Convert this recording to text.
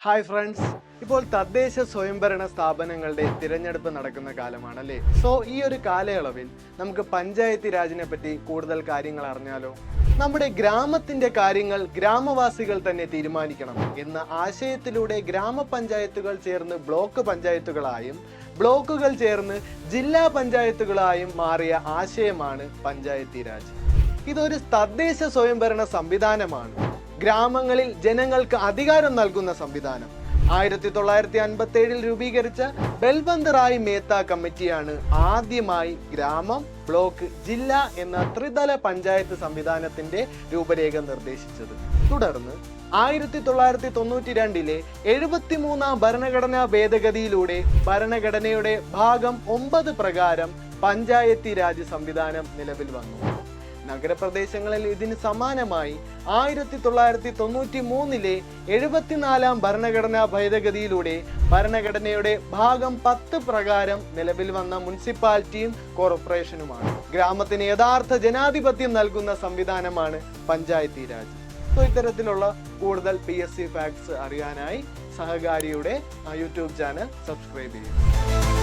Hi friends, ഇപ്പോൾ തദ്ദേശ സ്വയംഭരണ സ്ഥാപനങ്ങളുടെ തിരഞ്ഞെടുപ്പ് നടക്കുന്ന കാലമാണല്ലേ. സോ ഈ ഒരു കാലയളവിൽ നമുക്ക് പഞ്ചായത്ത് രാജിനെ പറ്റി കൂടുതൽ കാര്യങ്ങൾ അറിഞ്ഞാലോ. നമ്മുടെ ഗ്രാമത്തിന്റെ കാര്യങ്ങൾ ഗ്രാമവാസികൾ തന്നെ തീരുമാനിക്കണം എന്ന ആശയത്തിലൂടെ ഗ്രാമപഞ്ചായത്തുകൾ ചേർന്ന് ബ്ലോക്ക് പഞ്ചായത്തുകളായും ബ്ലോക്കുകൾ ചേർന്ന് ജില്ലാ പഞ്ചായത്തുകളായും മാറിയ ആശയമാണ് പഞ്ചായത്തി രാജ്. ഇതൊരു തദ്ദേശ സ്വയംഭരണ സംവിധാനമാണ്. ഗ്രാമങ്ങളിൽ ജനങ്ങൾക്ക് അധികാരം നൽകുന്ന സംവിധാനം. 1957 രൂപീകരിച്ച ബൽവന്ത് റായ് മേത്ത കമ്മിറ്റിയാണ് ആദ്യമായി ഗ്രാമം, ബ്ലോക്ക്, ജില്ല എന്ന ത്രിതല പഞ്ചായത്ത് സംവിധാനത്തിന്റെ രൂപരേഖ നിർദ്ദേശിച്ചത്. തുടർന്ന് 1992 73 ഭരണഘടനാ ഭേദഗതിയിലൂടെ ഭരണഘടനയുടെ ഭാഗം 9 പ്രകാരം പഞ്ചായത്തി രാജ് സംവിധാനം നിലവിൽ വന്നു. നഗരപ്രദേശങ്ങളിൽ ഇതിന് സമാനമായി 1993 74 ഭരണഘടനാ ഭേദഗതിയിലൂടെ ഭരണഘടനയുടെ ഭാഗം 10 പ്രകാരം നിലവിൽ വന്ന മുനിസിപ്പാലിറ്റിയും കോർപ്പറേഷനുമാണ്. ഗ്രാമത്തിന് യഥാർത്ഥ ജനാധിപത്യം നൽകുന്ന സംവിധാനമാണ് പഞ്ചായത്തി രാജ്. സോ ഇത്തരത്തിലുള്ള കൂടുതൽ PSC ഫാക്ട്സ് അറിയാനായി സഹകാരിയുടെ യൂട്യൂബ് ചാനൽ സബ്സ്ക്രൈബ് ചെയ്യുക.